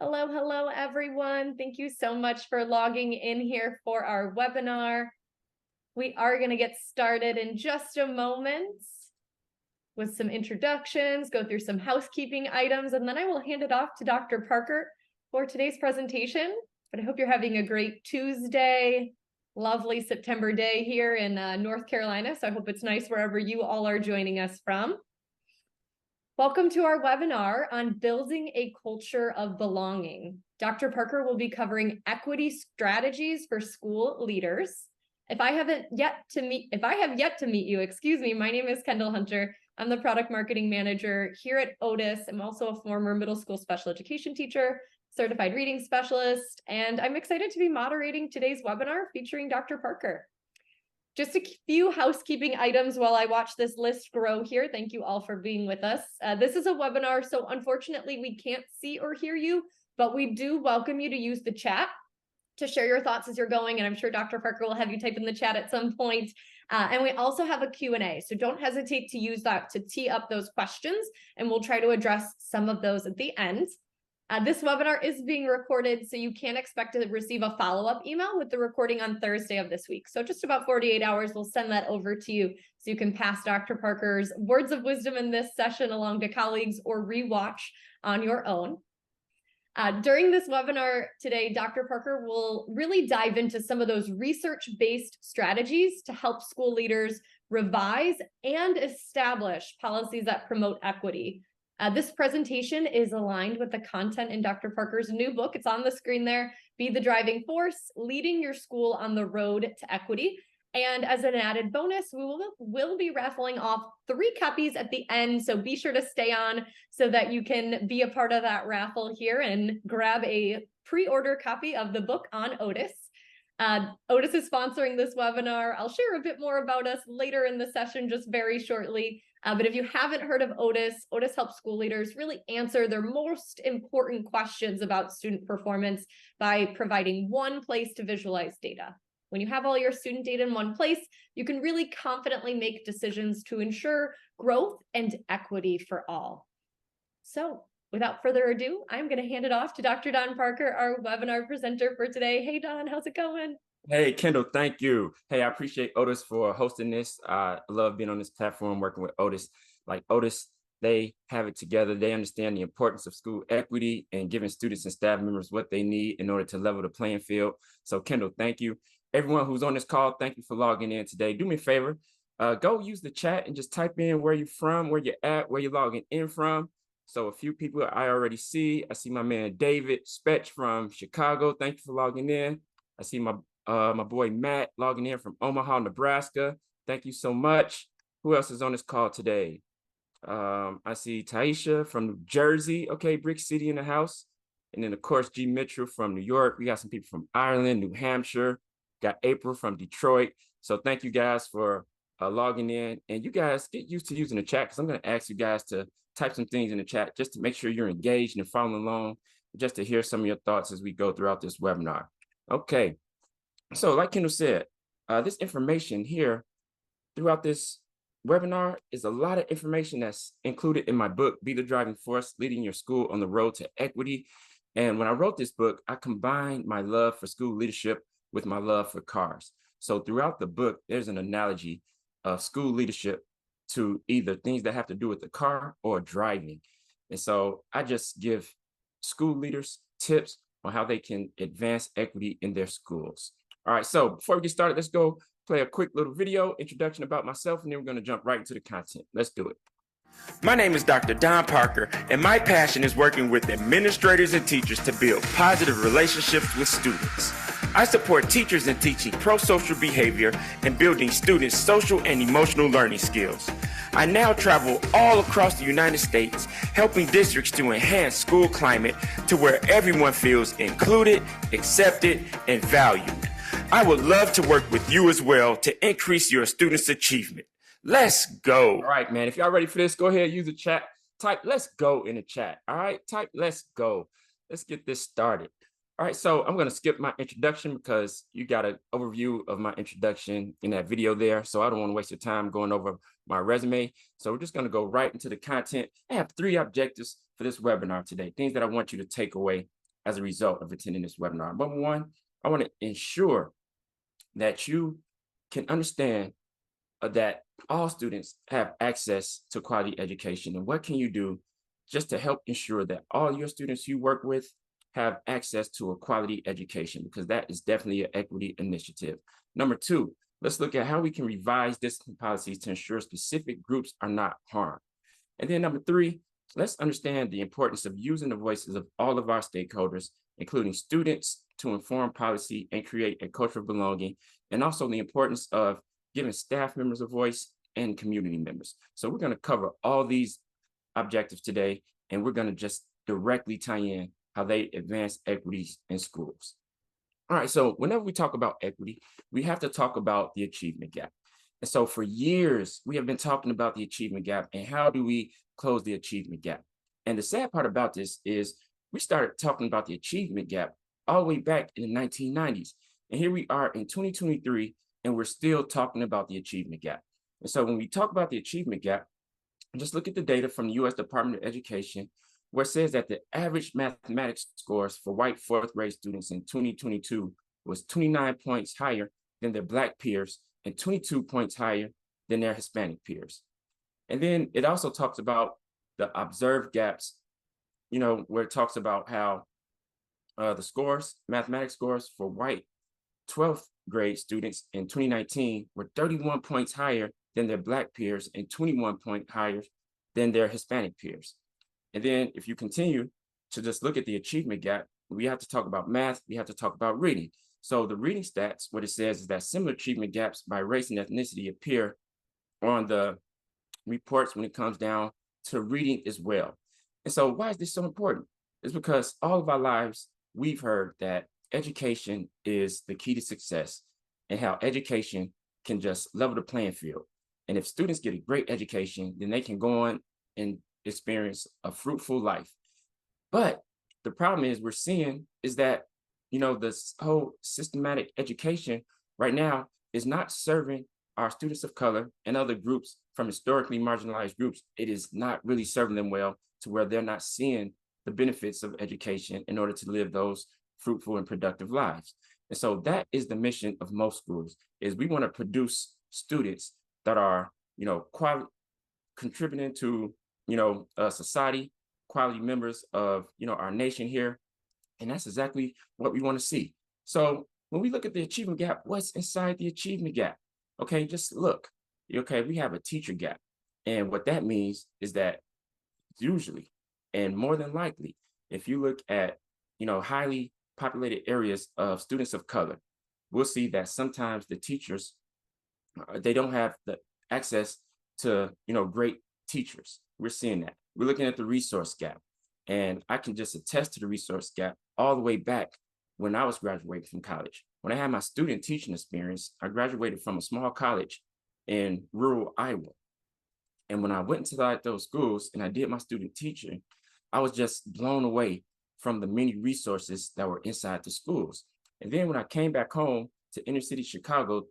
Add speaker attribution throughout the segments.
Speaker 1: Hello, hello, everyone. Thank you so much for logging in here for our webinar. We are going to get started in just a moment with some introductions, go through some housekeeping items, and then I will hand it off to Dr. Parker for today's presentation. But I hope you're having a great Tuesday, lovely September day here in North Carolina. So I hope it's nice wherever you all are joining us from. Welcome to our webinar on building a culture of belonging. Dr. Parker will be covering equity strategies for school leaders. If I have yet to meet you, my name is Kendall Hunter. I'm the product marketing manager here at Otis. I'm also a former middle school special education teacher, certified reading specialist, and I'm excited to be moderating today's webinar featuring Dr. Parker. Just a few housekeeping items while I watch this list grow here. Thank you all for being with us. This is a webinar, so unfortunately we can't see or hear you, but we do welcome you to use the chat to share your thoughts as you're going, and I'm sure Dr. Parker will have you type in the chat at some point. And we also have a Q&A, so don't hesitate to use that to tee up those questions, and we'll try to address some of those at the end. This webinar is being recorded, so you can expect to receive a follow-up email with the recording on Thursday of this week. So just about 48 hours, we'll send that over to you so you can pass Dr. Parker's words of wisdom in this session along to colleagues or rewatch on your own. During this webinar today, Dr. Parker will really dive into some of those research-based strategies to help school leaders revise and establish policies that promote equity. This presentation is aligned with the content in Dr. Parker's new book. It's on the screen there, Be the Driving Force, Leading Your School on the Road to Equity. And as an added bonus, we will be raffling off 3 copies at the end, so be sure to stay on so that you can be a part of that raffle here and grab a pre-order copy of the book on Otis. Otis is sponsoring this webinar. I'll share a bit more about us later in the session, just very shortly. But if you haven't heard of Otis, Otis helps school leaders really answer their most important questions about student performance by providing one place to visualize data. When you have all your student data in one place, you can really confidently make decisions to ensure growth and equity for all. So without further ado, I'm going to hand it off to Dr. Don Parker, our webinar presenter for today. Hey, Don, how's it going?
Speaker 2: Hey, Kendall, thank you. Hey, I appreciate Otis for hosting this. I love being on this platform, working with Otis. Like Otis, they have it together. They understand the importance of school equity and giving students and staff members what they need in order to level the playing field. So, Kendall, thank you. Everyone who's on this call, thank you for logging in today. Do me a favor, go use the chat and just type in where you're from, where you're at, where you're logging in from. So a few people I already see. I see my man David Spetch from Chicago. Thank you for logging in. I see my boy Matt logging in from Omaha, Nebraska. Thank you so much. Who else is on this call today? I see Taisha from New Jersey. Okay, Brick City in the house. And then, of course, G. Mitchell from New York. We got some people from Ireland, New Hampshire. Got April from Detroit. So thank you guys for logging in. And you guys get used to using the chat because I'm going to ask you guys to type some things in the chat just to make sure you're engaged and following along, just to hear some of your thoughts as we go throughout this webinar. Okay. So like Kendall said, this information here throughout this webinar is a lot of information that's included in my book, Be the Driving Force, Leading Your School on the Road to Equity. And when I wrote this book, I combined my love for school leadership with my love for cars. So throughout the book, there's an analogy of school leadership to either things that have to do with the car or driving. And so I just give school leaders tips on how they can advance equity in their schools. All right, so before we get started, let's go play a quick little video introduction about myself, and then we're going to jump right into the content. Let's do it. My name is Dr. Don Parker, and my passion is working with administrators and teachers to build positive relationships with students. I support teachers in teaching pro-social behavior and building students' social and emotional learning skills. I now travel all across the United States, helping districts to enhance school climate to where everyone feels included, accepted, and valued. I would love to work with you as well to increase your students' achievement. Let's go. All right, man. If y'all ready for this, go ahead, use the chat. Type "let's go" in the chat. All right, type "let's go." Let's get this started. All right, so I'm going to skip my introduction because you got an overview of my introduction in that video there. So I don't want to waste your time going over my resume. So we're just going to go right into the content. I have 3 objectives for this webinar today, things that I want you to take away as a result of attending this webinar. Number one, I want to ensure that you can understand that all students have access to quality education. And what can you do just to help ensure that all your students you work with have access to a quality education? Because that is definitely an equity initiative. Number two, let's look at how we can revise discipline policies to ensure specific groups are not harmed. And then number three, let's understand the importance of using the voices of all of our stakeholders, including students, to inform policy and create a culture of belonging, and also the importance of giving staff members a voice and community members. So we're going to cover all these objectives today, and we're going to just directly tie in how they advance equities in schools. All right, so whenever we talk about equity, we have to talk about the achievement gap. And so for years, we have been talking about the achievement gap and how do we close the achievement gap. And the sad part about this is we started talking about the achievement gap all the way back in the 1990s. And here we are in 2023, and we're still talking about the achievement gap. And so when we talk about the achievement gap, just look at the data from the U.S. Department of Education, where it says that the average mathematics scores for white fourth grade students in 2022 was 29 points higher than their Black peers and 22 points higher than their Hispanic peers. And then it also talks about the observed gaps, where it talks about how the scores, mathematics scores for white 12th grade students in 2019 were 31 points higher than their Black peers and 21 points higher than their Hispanic peers. And then if you continue to just look at the achievement gap, we have to talk about math, we have to talk about reading. So the reading stats, what it says is that similar achievement gaps by race and ethnicity appear on the reports when it comes down to reading as well. And so why is this so important? It's because all of our lives, we've heard that education is the key to success and how education can just level the playing field. And if students get a great education, then they can go on and experience a fruitful life. But the problem is we're seeing is that, this whole systematic education right now is not serving our students of color and other groups from historically marginalized groups. It is not really serving them well to where they're not seeing the benefits of education in order to live those fruitful and productive lives. And so that is the mission of most schools, is we want to produce students that are, contributing to, society, quality members of, our nation here. And that's exactly what we want to see. So when we look at the achievement gap, what's inside the achievement gap? Okay, just look. Okay, we have a teacher gap. And what that means is that usually, and more than likely, if you look at, highly populated areas of students of color, we'll see that sometimes the teachers, they don't have the access to, great teachers. We're seeing that. We're looking at the resource gap. And I can just attest to the resource gap all the way back when I was graduating from college. When I had my student teaching experience, I graduated from a small college in rural Iowa. And when I went into those schools and I did my student teaching, I was just blown away from the many resources that were inside the schools. And then when I came back home to inner city Chicago,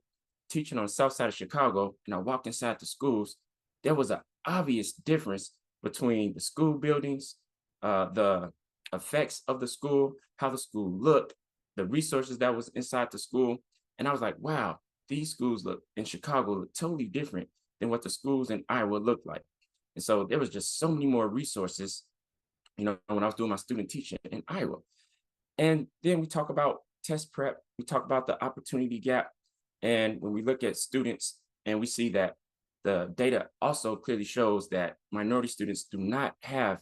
Speaker 2: teaching on the south side of Chicago, and I walked inside the schools, there was an obvious difference between the school buildings, the effects of the school, how the school looked, the resources that was inside the school. And I was like, wow, these schools in Chicago look totally different than what the schools in Iowa looked like. And so there was just so many more resources, when I was doing my student teaching in Iowa. And then we talk about test prep, we talk about the opportunity gap. And when we look at students and we see that the data also clearly shows that minority students do not have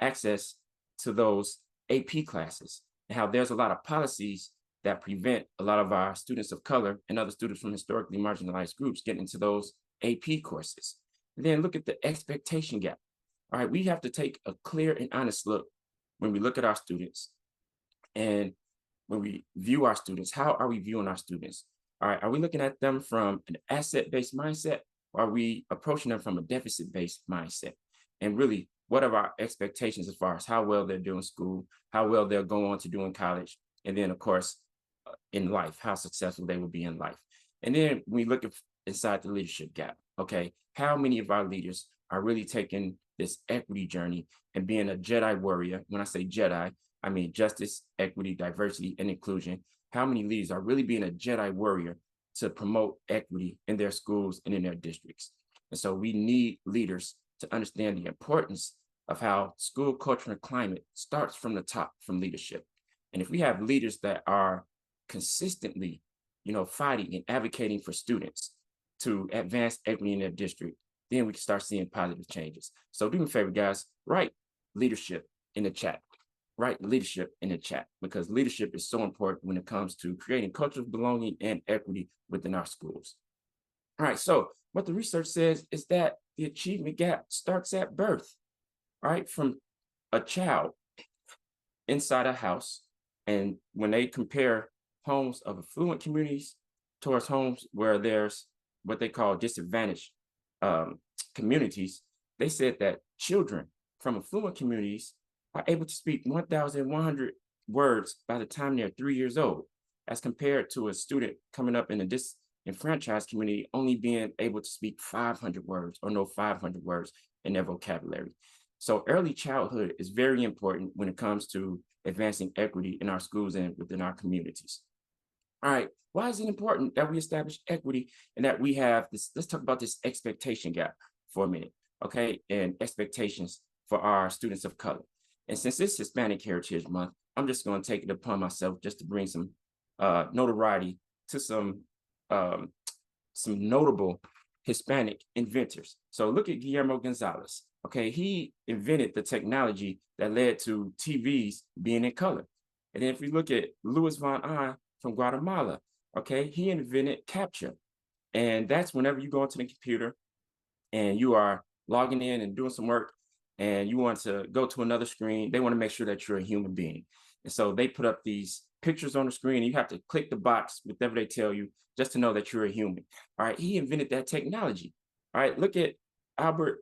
Speaker 2: access to those AP classes, and how there's a lot of policies that prevent a lot of our students of color and other students from historically marginalized groups getting into those AP courses. And then look at the expectation gap. All right, we have to take a clear and honest look when we look at our students and when we view our students. How are we viewing our students? All right, are we looking at them from an asset-based mindset, or are we approaching them from a deficit-based mindset? And really, what are our expectations as far as how well they're doing school, how well they'll go on to do in college, and then, of course, in life, how successful they will be in life. And then we look at inside the leadership gap, okay? How many of our leaders are really taking this equity journey and being a Jedi warrior? When I say Jedi, I mean, justice, equity, diversity, and inclusion. How many leaders are really being a Jedi warrior to promote equity in their schools and in their districts? And so we need leaders to understand the importance of how school culture and climate starts from the top, from leadership. And if we have leaders that are consistently, fighting and advocating for students to advance equity in their district, then we can start seeing positive changes. So do me a favor, guys, write leadership in the chat. Write leadership in the chat, because leadership is so important when it comes to creating culture of belonging and equity within our schools. All right, so what the research says is that the achievement gap starts at birth, right? From a child inside a house. And when they compare homes of affluent communities towards homes where there's what they call disadvantaged communities, they said that children from affluent communities are able to speak 1,100 words by the time they're 3 years old, as compared to a student coming up in a disenfranchised community only being able to speak 500 words or know 500 words in their vocabulary. So early childhood is very important when it comes to advancing equity in our schools and within our communities. All right, why is it important that we establish equity and that we have this? Let's talk about this expectation gap for a minute, okay? And expectations for our students of color. And since it's Hispanic Heritage Month, I'm just going to take it upon myself just to bring some notoriety to some notable Hispanic inventors. So look at Guillermo Gonzalez. Okay, he invented the technology that led to TVs being in color. And then if we look at Luis von Ahn from Guatemala, okay, he invented capture. And that's whenever you go into the computer and you are logging in and doing some work and you want to go to another screen, they want to make sure that you're a human being. And so they put up these pictures on the screen and you have to click the box, whatever they tell you, just to know that you're a human. All right, he invented that technology. All right, look at Albert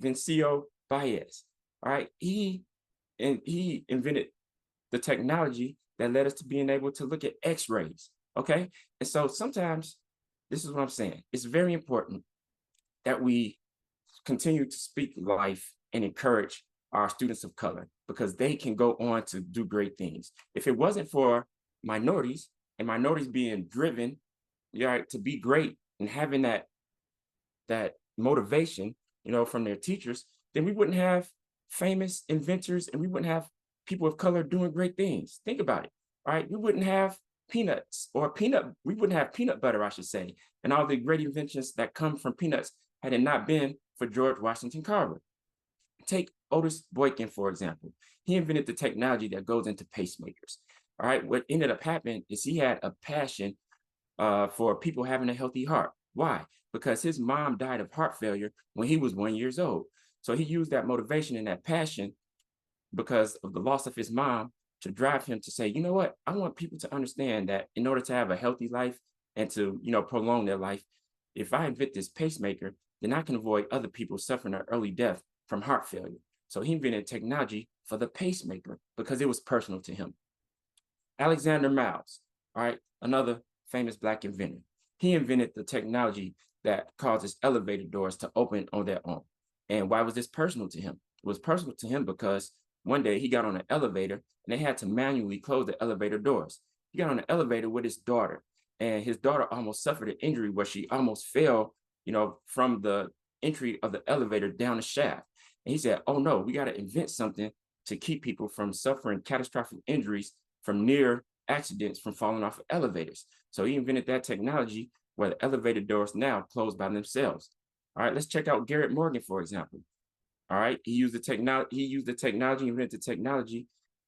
Speaker 2: Vencio Baez. All right, he invented the technology that led us to being able to look at x-rays. Okay, and so sometimes, this is what I'm saying, it's very important that we continue to speak life and encourage our students of color, because they can go on to do great things. If it wasn't for minorities and minorities being driven, to be great and having that motivation, from their teachers, then we wouldn't have famous inventors and we wouldn't have people of color doing great things. Think about it, right? We wouldn't have peanuts we wouldn't have peanut butter, I should say, and all the great inventions that come from peanuts had it not been for George Washington Carver. Take Otis Boykin, for example. He invented the technology that goes into pacemakers. All right, what ended up happening is he had a passion for people having a healthy heart. Why? Because his mom died of heart failure when he was 1 year old. So he used that motivation and that passion because of the loss of his mom to drive him to say, you know what, I want people to understand that in order to have a healthy life and to, prolong their life, if I invent this pacemaker, then I can avoid other people suffering an early death from heart failure. So he invented technology for the pacemaker because it was personal to him. Alexander Miles, all right, another famous Black inventor. He invented the technology that causes elevator doors to open on their own. And why was this personal to him? It was personal to him because one day he got on an elevator and they had to manually close the elevator doors. He got on an elevator with his daughter, and his daughter almost suffered an injury where she almost fell, from the entry of the elevator down the shaft. And he said, oh no, we got to invent something to keep people from suffering catastrophic injuries from near accidents from falling off of elevators. So he invented that technology where the elevator doors now close by themselves. All right, let's check out Garrett Morgan, for example. All right, he invented the technology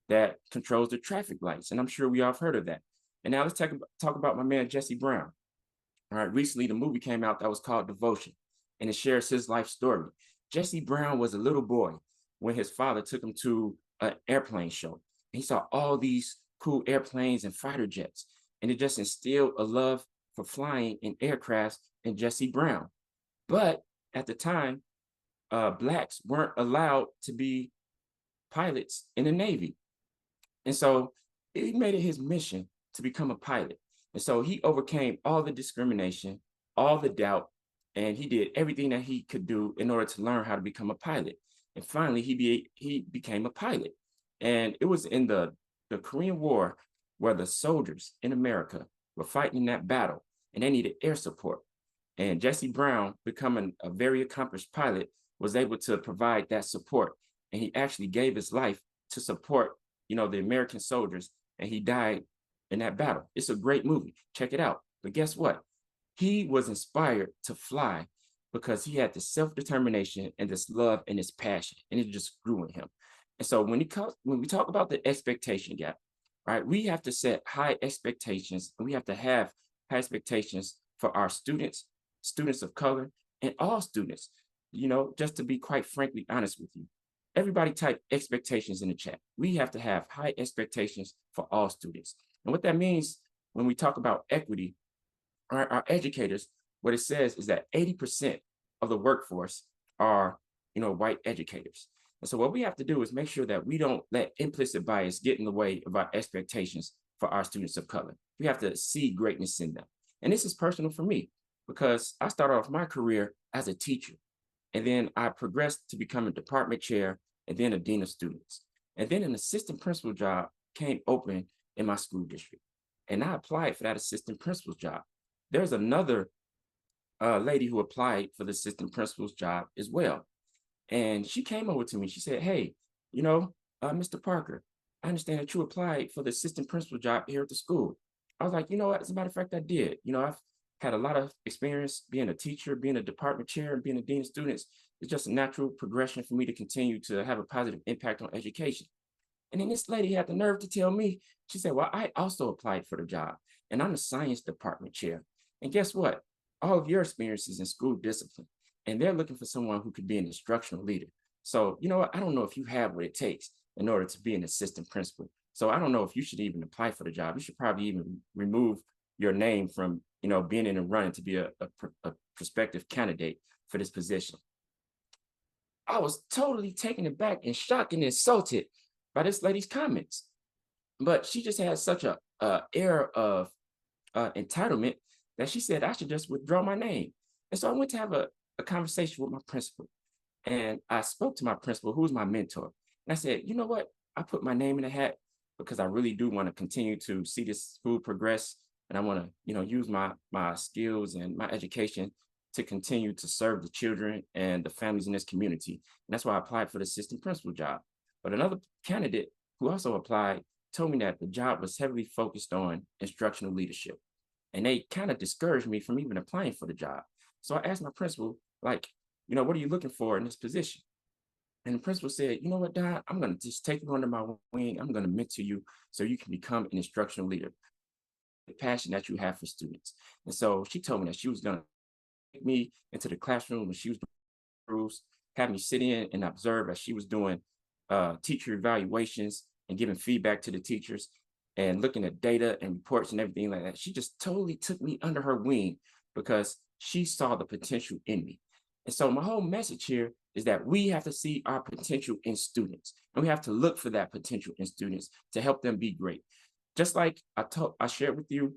Speaker 2: that controls the traffic lights. And I'm sure we all have heard of that. And now let's talk about my man, Jesse Brown. All right, recently the movie came out that was called Devotion, and it shares his life story. Jesse Brown was a little boy when his father took him to an airplane show. And he saw all these cool airplanes and fighter jets, and it just instilled a love for flying in aircrafts in Jesse Brown. But at the time, Blacks weren't allowed to be pilots in the Navy. And so he made it his mission to become a pilot. And so he overcame all the discrimination, all the doubt, and he did everything that he could do in order to learn how to become a pilot. And finally, he became a pilot. And it was in the Korean War where the soldiers in America were fighting in that battle and they needed air support. And Jesse Brown, becoming a very accomplished pilot, was able to provide that support. And he actually gave his life to support, the American soldiers, and he died in that battle. It's a great movie. Check it out. But guess what? He was inspired to fly because he had this self-determination and this love and this passion, and it just grew in him. And so when we talk about the expectation gap, right, we have to set high expectations, and we have to have high expectations for our students, students of color, and all students. Just to be quite frankly honest with you, everybody type expectations in the chat. We have to have high expectations for all students. And what that means when we talk about equity, our educators, what it says is that 80% of the workforce are, white educators. And so what we have to do is make sure that we don't let implicit bias get in the way of our expectations for our students of color. We have to see greatness in them. And this is personal for me because I started off my career as a teacher, and then I progressed to become a department chair and then a dean of students. And then an assistant principal job came open in my school district. And I applied for that assistant principal's job. There's another lady who applied for the assistant principal's job as well. And she came over to me. She said, hey, Mr. Parker, I understand that you applied for the assistant principal job here at the school. I was like, what? As a matter of fact, I did. I've had a lot of experience being a teacher, being a department chair, and being a dean of students. It's just a natural progression for me to continue to have a positive impact on education. And then this lady had the nerve to tell me, she said, well, I also applied for the job, and I'm the science department chair. And guess what? All of your experiences in school discipline, and they're looking for someone who could be an instructional leader. So, what? I don't know if you have what it takes in order to be an assistant principal. So I don't know if you should even apply for the job. You should probably even remove your name from, being in the running to be a prospective candidate for this position. I was totally taken aback and shocked and insulted by this lady's comments. But she just had such a air of entitlement that she said I should just withdraw my name. And so I went to have a conversation with my principal. And I spoke to my principal, who's my mentor. And I said, you know what? I put my name in the hat because I really do want to continue to see this school progress. And I want to, use my skills and my education to continue to serve the children and the families in this community. And that's why I applied for the assistant principal job. But another candidate who also applied told me that the job was heavily focused on instructional leadership. And they kind of discouraged me from even applying for the job. So I asked my principal, what are you looking for in this position? And the principal said, you know what, Don, I'm going to just take you under my wing. I'm going to mentor you so you can become an instructional leader, the passion that you have for students. And so she told me that she was going to take me into the classroom when she was doing rules, have me sit in and observe as she was doing teacher evaluations and giving feedback to the teachers and looking at data and reports and everything like that. She just totally took me under her wing because she saw the potential in me. And so my whole message here is that we have to see our potential in students, and we have to look for that potential in students to help them be great. Just like I shared with you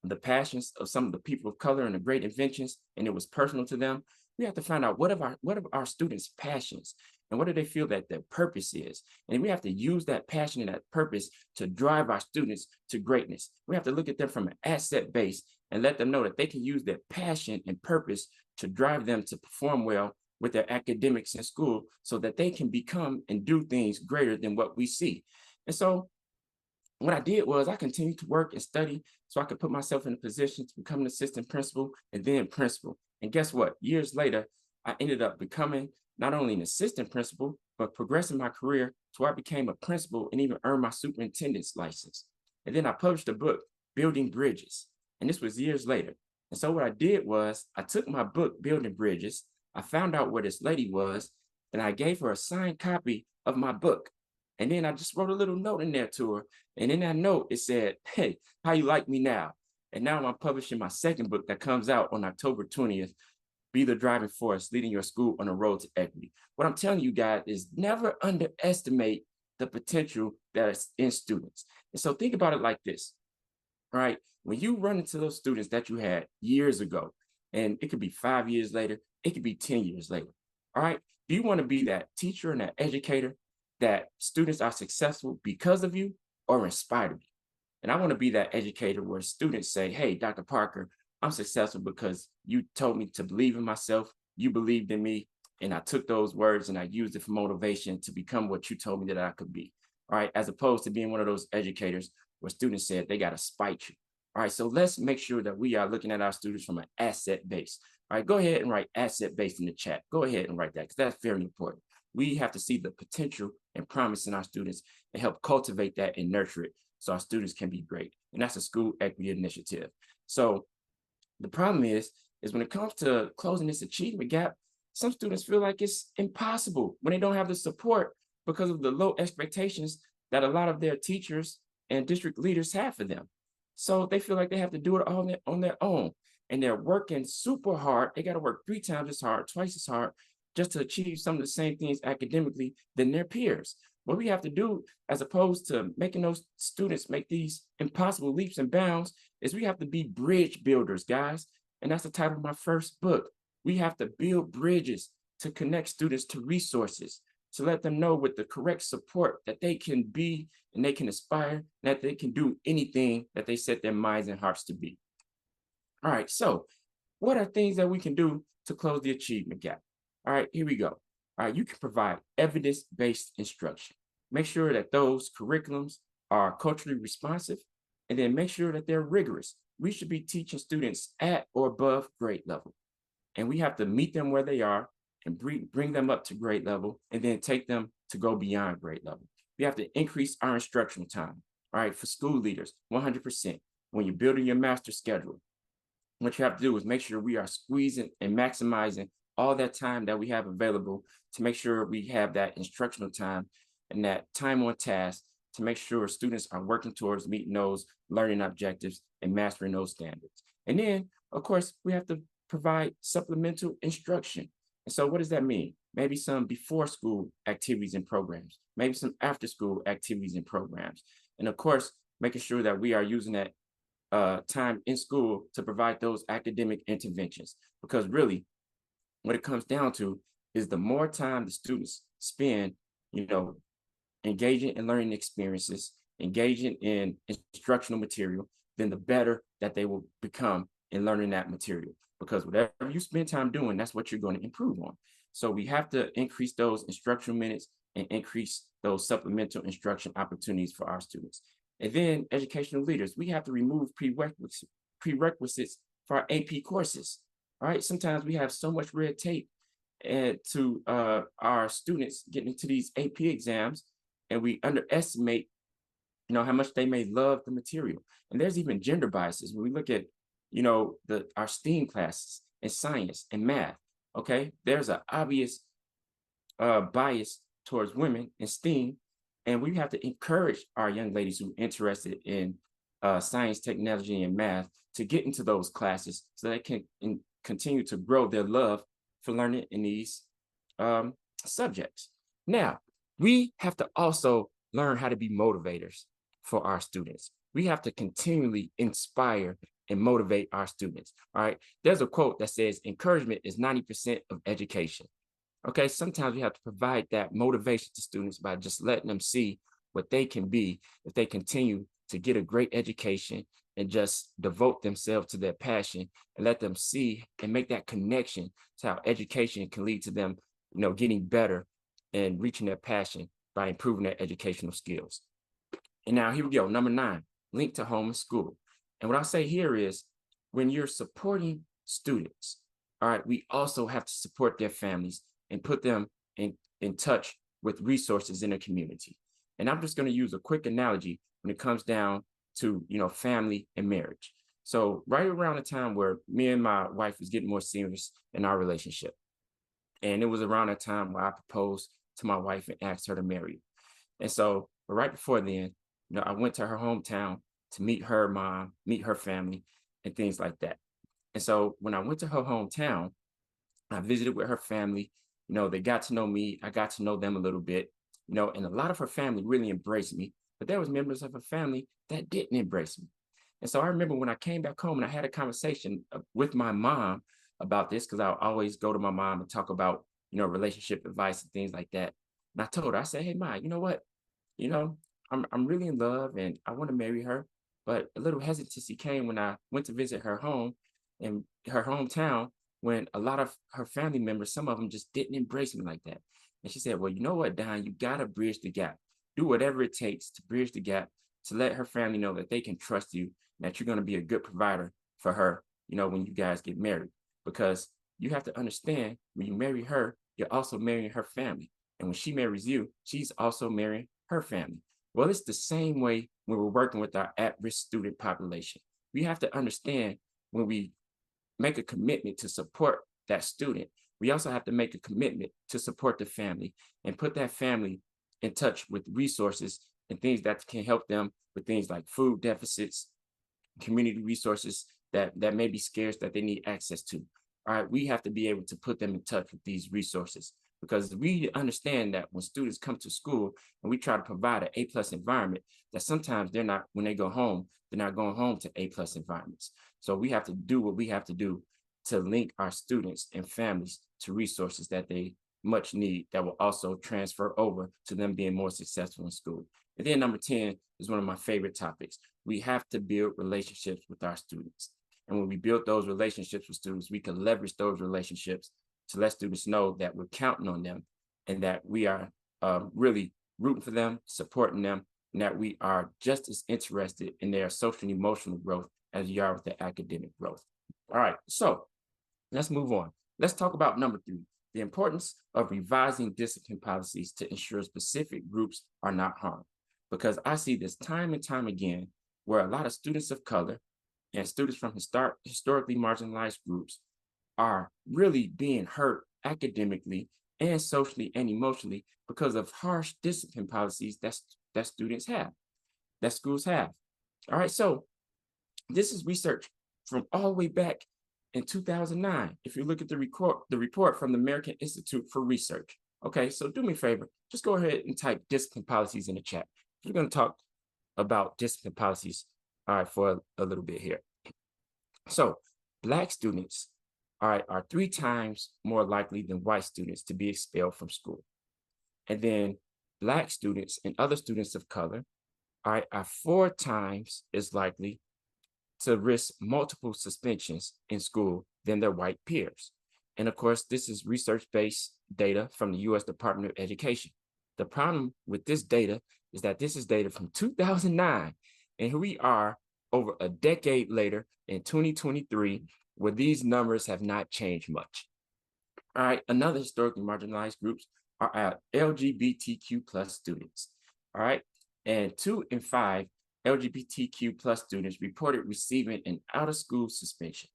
Speaker 2: the passions of some of the people of color and the great inventions, and it was personal to them. We have to find out what are our students' passions and what do they feel that their purpose is. And we have to use that passion and that purpose to drive our students to greatness. We have to look at them from an asset base and let them know that they can use their passion and purpose to drive them to perform well with their academics in school so that they can become and do things greater than what we see. And so what I did was I continued to work and study so I could put myself in a position to become an assistant principal and then principal. And guess what? Years later, I ended up becoming not only an assistant principal, but progressing my career to where I became a principal and even earned my superintendent's license. And then I published a book, Building Bridges. And this was years later. And so what I did was I took my book, Building Bridges, I found out where this lady was, and I gave her a signed copy of my book. And then I just wrote a little note in there to her. And in that note, it said, hey, how you like me now? And now I'm publishing my second book that comes out on October 20th, Be the Driving Force, Leading Your School on the Road to Equity. What I'm telling you guys is never underestimate the potential that is in students. And so think about it like this, right? When you run into those students that you had years ago, and it could be 5 years later, it could be 10 years later, all right? Do you want to be that teacher and that educator that students are successful because of you or in spite of you. And I want to be that educator where students say, hey, Dr. Parker, I'm successful because you told me to believe in myself. You believed in me. And I took those words and I used it for motivation to become what you told me that I could be. All right. As opposed to being one of those educators where students said they got to spite you. All right. So let's make sure that we are looking at our students from an asset base. All right. Go ahead and write asset based in the chat. Go ahead and write that because that's very important. We have to see the potential and promise in our students and help cultivate that and nurture it so our students can be great. And that's a school equity initiative. So the problem is when it comes to closing this achievement gap, some students feel like it's impossible when they don't have the support because of the low expectations that a lot of their teachers and district leaders have for them. So they feel like they have to do it all on their own. And they're working super hard. They got to work 3 times as hard, twice as hard, just to achieve some of the same things academically than their peers. What we have to do, as opposed to making those students make these impossible leaps and bounds, is we have to be bridge builders, guys. And that's the title of my first book. We have to build bridges to connect students to resources, to let them know with the correct support that they can be and they can aspire, and that they can do anything that they set their minds and hearts to be. All right, so what are things that we can do to close the achievement gap? All right, here we go. All right, you can provide evidence-based instruction. Make sure that those curriculums are culturally responsive, and then make sure that they're rigorous. We should be teaching students at or above grade level. And we have to meet them where they are and bring them up to grade level and then take them to go beyond grade level. We have to increase our instructional time, all right, for school leaders, 100%. When you're building your master schedule, what you have to do is make sure we are squeezing and maximizing all that time that we have available to make sure we have that instructional time and that time on task to make sure students are working towards meeting those learning objectives and mastering those standards. And then, of course, we have to provide supplemental instruction. And so what does that mean? Maybe some before school activities and programs, maybe some after school activities and programs. And of course, making sure that we are using that time in school to provide those academic interventions. Because really, what it comes down to is the more time the students spend, engaging in learning experiences, engaging in instructional material, then the better that they will become in learning that material. Because whatever you spend time doing, that's what you're going to improve on. So we have to increase those instructional minutes and increase those supplemental instruction opportunities for our students. And then educational leaders, we have to remove prerequisites for our AP courses. All right, sometimes we have so much red tape to our students getting into these AP exams, and we underestimate, how much they may love the material. And there's even gender biases when we look at, our STEAM classes in science and math. Okay, there's an obvious bias towards women in STEAM, and we have to encourage our young ladies who are interested in science, technology, and math to get into those classes so they can continue to grow their love for learning in these subjects. Now, we have to also learn how to be motivators for our students. We have to continually inspire and motivate our students. All right. There's a quote that says, encouragement is 90% of education. Okay. Sometimes we have to provide that motivation to students by just letting them see what they can be if they continue to get a great education and just devote themselves to their passion and let them see and make that connection to how education can lead to them, getting better and reaching their passion by improving their educational skills. And now here we go. Number 9, link to home and school. And what I say here is when you're supporting students, all right, we also have to support their families and put them in touch with resources in the community. And I'm just going to use a quick analogy when it comes down to, family and marriage. So right around the time where me and my wife was getting more serious in our relationship. And it was around that time where I proposed to my wife and asked her to marry. And so, but right before then, I went to her hometown to meet her mom, meet her family, and things like that. And so when I went to her hometown, I visited with her family. They got to know me. I got to know them a little bit, and a lot of her family really embraced me. But there was members of her family that didn't embrace me. And so I remember when I came back home and I had a conversation with my mom about this, because I always go to my mom and talk about, relationship advice and things like that. And I told her, I said, hey, Ma, you know what? You know, I'm really in love and I want to marry her. But a little hesitancy came when I went to visit her home in her hometown when a lot of her family members, some of them just didn't embrace me like that. And she said, well, you know what, Don, you got to bridge the gap. Do whatever it takes to bridge the gap to let her family know that they can trust you, and that you're going to be a good provider for her, when you guys get married. Because you have to understand when you marry her, you're also marrying her family. And when she marries you, she's also marrying her family. Well, it's the same way when we're working with our at-risk student population. We have to understand when we make a commitment to support that student, we also have to make a commitment to support the family and put that family in touch with resources and things that can help them with things like food deficits, community resources that may be scarce that they need access to. All right, we have to be able to put them in touch with these resources because we understand that when students come to school and we try to provide an A+ environment, that sometimes they're not, when they go home, they're not going home to A+ environments. So we have to do what we have to do to link our students and families to resources that they much need that will also transfer over to them being more successful in school. And then number 10 is one of my favorite topics. We have to build relationships with our students. And when we build those relationships with students, we can leverage those relationships to let students know that we're counting on them and that we are really rooting for them, supporting them, and that we are just as interested in their social and emotional growth as you are with their academic growth. All right, so let's move on. Let's talk about number 3, the importance of revising discipline policies to ensure specific groups are not harmed. Because I see this time and time again where a lot of students of color and students from historically marginalized groups are really being hurt academically and socially and emotionally because of harsh discipline policies that students have, that schools have. All right, so this is research from all the way back in 2009. If you look at the report from the American Institute for Research. Okay, so do me a favor, just go ahead and type discipline policies in the chat. We're going to talk about discipline policies, all right, for a little bit here. So Black students, all right, are 3 times more likely than white students to be expelled from school. And then Black students and other students of color, all right, are 4 times as likely to risk multiple suspensions in school than their white peers. And of course, this is research-based data from the US Department of Education. The problem with this data is that this is data from 2009, and here we are over a decade later in 2023, where these numbers have not changed much. All right, another historically marginalized groups are our LGBTQ plus students. All right, and 2 in 5 LGBTQ plus students reported receiving an out-of-school suspension.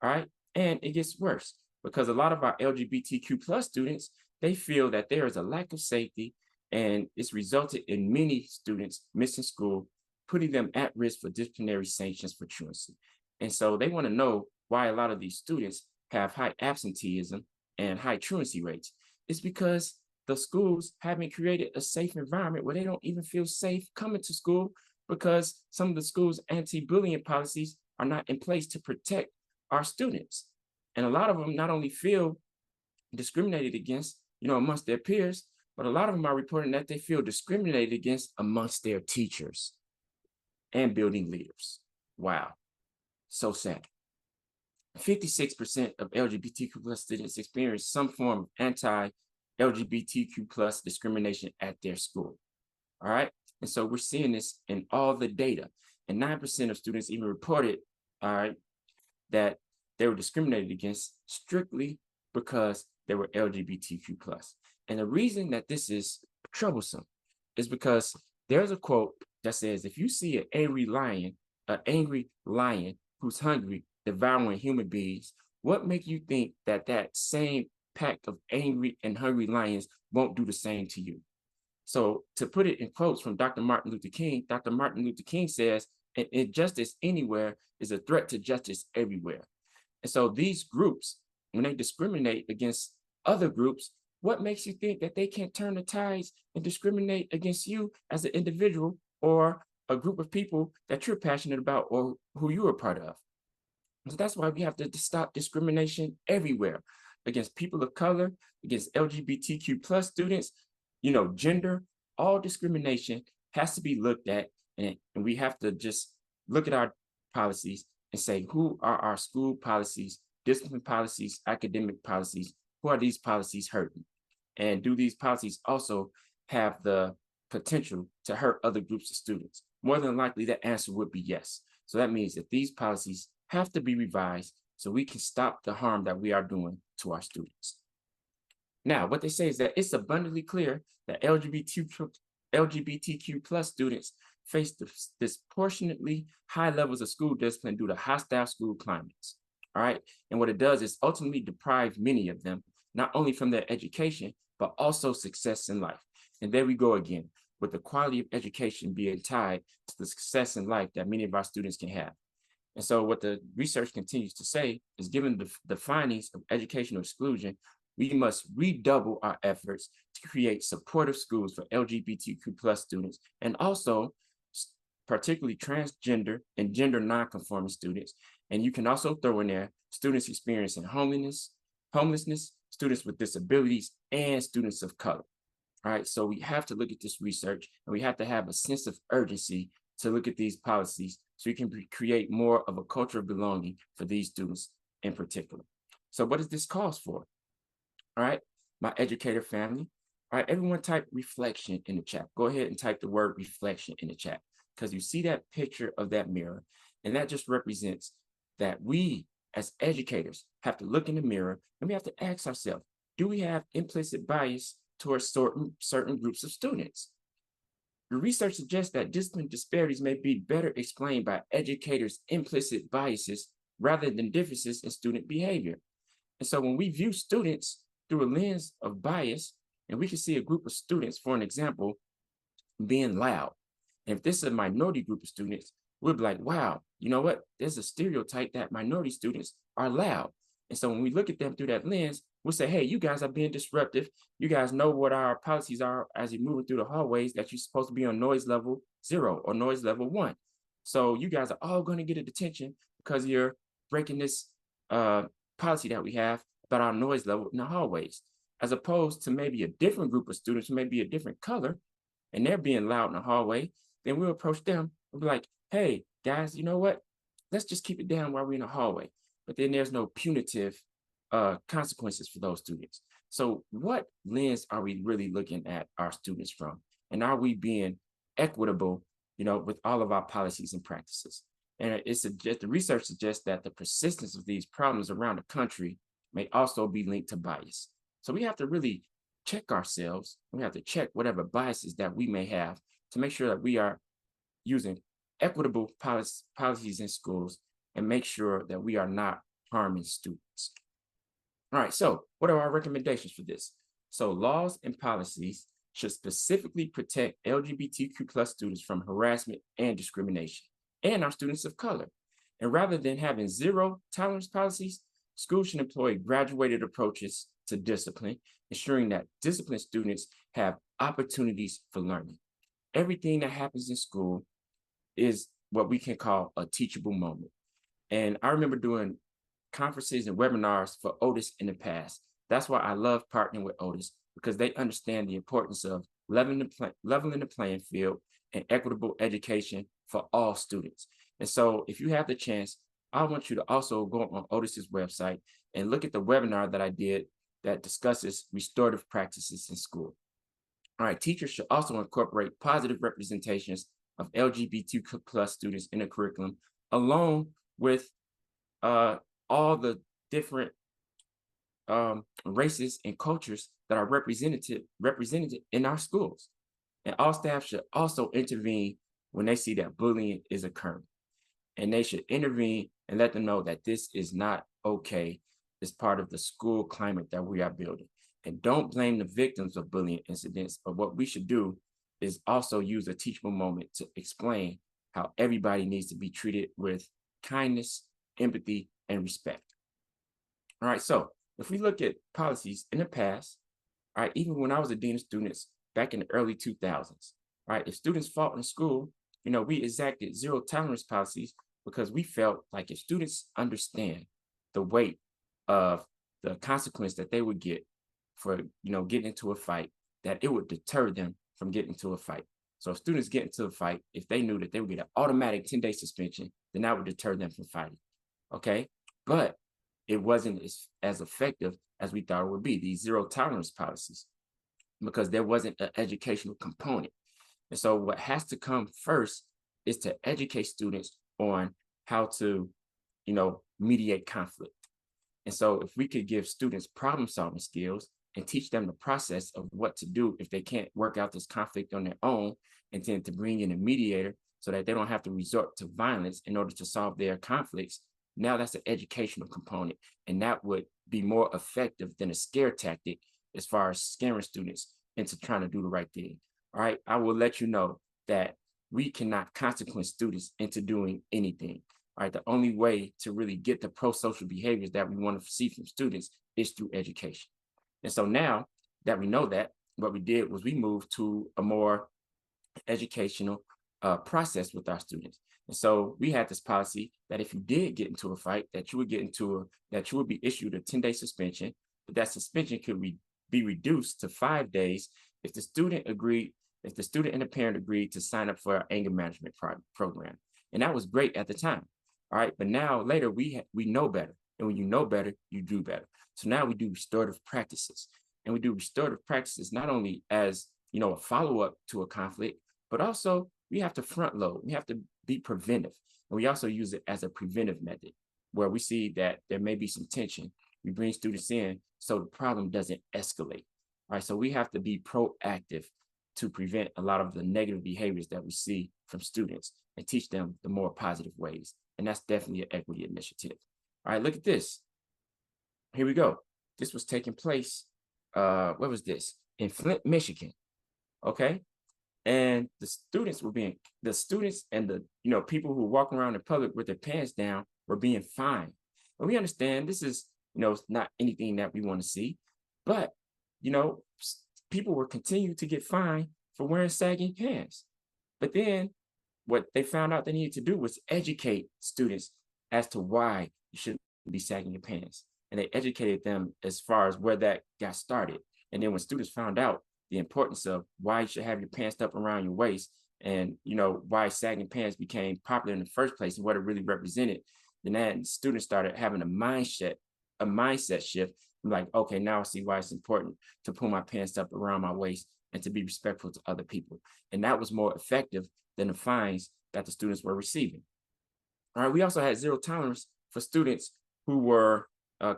Speaker 2: All right, and it gets worse because a lot of our LGBTQ plus students, they feel that there is a lack of safety and it's resulted in many students missing school, putting them at risk for disciplinary sanctions for truancy. And so they want to know why a lot of these students have high absenteeism and high truancy rates. It's because the schools haven't created a safe environment where they don't even feel safe coming to school because some of the school's anti-bullying policies are not in place to protect our students. And a lot of them not only feel discriminated against, amongst their peers, but a lot of them are reporting that they feel discriminated against amongst their teachers and building leaders. Wow, so sad. 56% of LGBTQ plus students experience some form of anti-LGBTQ plus discrimination at their school. All right, and so we're seeing this in all the data. And 9% of students even reported, all right, that they were discriminated against strictly because they were LGBTQ plus. And the reason that this is troublesome is because there's a quote that says, if you see an angry lion who's hungry, devouring human beings, what makes you think that that same pack of angry and hungry lions won't do the same to you? So to put it in quotes from Dr. Martin Luther King says, injustice anywhere is a threat to justice everywhere. And so these groups, when they discriminate against other groups, what makes you think that they can't turn the tides and discriminate against you as an individual or a group of people that you're passionate about or who you are part of? So that's why we have to stop discrimination everywhere against people of color, against LGBTQ plus students, gender, all discrimination has to be looked at, and we have to just look at our policies and say, who are our school policies, discipline policies, academic policies, who are these policies hurting? And do these policies also have the potential to hurt other groups of students? More than likely, the answer would be yes. So that means that these policies have to be revised so we can stop the harm that we are doing to our students. Now, what they say is that it's abundantly clear that LGBTQ plus students face disproportionately high levels of school discipline due to hostile school climates. All right. And what it does is ultimately deprive many of them, not only from their education, but also success in life. And there we go again, with the quality of education being tied to the success in life that many of our students can have. And so what the research continues to say is, given the findings of educational exclusion, we must redouble our efforts to create supportive schools for LGBTQ plus students, and also particularly transgender and gender nonconforming students. And you can also throw in there students experiencing homelessness, students with disabilities, and students of color. All right, so we have to look at this research, and we have to have a sense of urgency to look at these policies so we can create more of a culture of belonging for these students in particular. So what does this cause for? All right, my educator family. All right, everyone type reflection in the chat. Go ahead and type the word reflection in the chat, because you see that picture of that mirror, and that just represents that we as educators have to look in the mirror and we have to ask ourselves, do we have implicit bias towards certain groups of students? The research suggests that discipline disparities may be better explained by educators' implicit biases rather than differences in student behavior. And so when we view students through a lens of bias, and we can see a group of students, for an example, being loud. And if this is a minority group of students, we'll be like, wow, you know what? There's a stereotype that minority students are loud. And so when we look at them through that lens, we'll say, hey, you guys are being disruptive. You guys know what our policies are as you're moving through the hallways, that you're supposed to be on noise level 0 or noise level 1. So you guys are all going to get a detention because you're breaking this policy that we have about our noise level in the hallways, as opposed to maybe a different group of students who may be a different color and they're being loud in the hallway. Then we'll approach them and be like, hey, guys, you know what? Let's just keep it down while we're in the hallway. But then there's no punitive consequences for those students. So what lens are we really looking at our students from? And are we being equitable, with all of our policies and practices? And the research suggests that the persistence of these problems around the country may also be linked to bias. So we have to really check ourselves. We have to check whatever biases that we may have to make sure that we are using equitable policies in schools and make sure that we are not harming students. All right, so what are our recommendations for this? So laws and policies should specifically protect LGBTQ plus students from harassment and discrimination, and our students of color. And rather than having zero tolerance policies, schools should employ graduated approaches to discipline, ensuring that disciplined students have opportunities for learning. Everything that happens in school is what we can call a teachable moment. And I remember doing conferences and webinars for Otis in the past. That's why I love partnering with Otis, because they understand the importance of leveling the playing field and equitable education for all students. And so if you have the chance, I want you to also go on Otis's website and look at the webinar that I did that discusses restorative practices in school. All right, teachers should also incorporate positive representations of LGBTQ plus students in the curriculum, along with all the different races and cultures that are represented in our schools. And all staff should also intervene when they see that bullying is occurring. And they should intervene and let them know that this is not okay. It's part of the school climate that we are building. And don't blame the victims of bullying incidents, but what we should do is also use a teachable moment to explain how everybody needs to be treated with kindness, empathy, and respect. All right, so if we look at policies in the past, all right, even when I was a dean of students back in the early 2000s, all right, if students fought in school, we exacted zero tolerance policies because we felt like if students understand the weight of the consequence that they would get for, getting into a fight, that it would deter them from getting into a fight. So if students get into a fight, if they knew that they would get an automatic 10-day suspension, then that would deter them from fighting. Okay. But it wasn't as effective as we thought it would be, these zero tolerance policies, because there wasn't an educational component. And so what has to come first is to educate students on how to, mediate conflict. And so if we could give students problem solving skills and teach them the process of what to do if they can't work out this conflict on their own, and then to bring in a mediator so that they don't have to resort to violence in order to solve their conflicts, now that's an educational component. And that would be more effective than a scare tactic as far as scaring students into trying to do the right thing. All right. I will let you know that we cannot consequence students into doing anything. All right. The only way to really get the pro-social behaviors that we want to see from students is through education. And so now that we know that, what we did was we moved to a more educational process with our students. And so we had this policy that if you did get into a fight, that you would be issued a 10-day suspension, but that suspension could be reduced to 5 days if the student and the parent agreed to sign up for our anger management program. And that was great at the time. All right. But now later we know better. And when you know better, you do better. So now we do restorative practices. And we do restorative practices not only as, a follow-up to a conflict, but also we have to front load. We have to be preventive. And we also use it as a preventive method where we see that there may be some tension. We bring students in so the problem doesn't escalate. All right. So we have to be proactive to prevent a lot of the negative behaviors that we see from students and teach them the more positive ways. And that's definitely an equity initiative. All right, look at this. Here we go. This was taking place, where was this? In Flint, Michigan. Okay. And the students and the, people who walk around in public with their pants down were being fined. And we understand this is, not anything that we want to see, but, people were continuing to get fined for wearing sagging pants. But then what they found out they needed to do was educate students as to why you shouldn't be sagging your pants. And they educated them as far as where that got started. And then when students found out the importance of why you should have your pants up around your waist and, why sagging pants became popular in the first place and what it really represented, then students started having a mindset shift. Like, okay, now I see why it's important to pull my pants up around my waist and to be respectful to other people. And that was more effective than the fines that the students were receiving. All right, we also had zero tolerance for students who were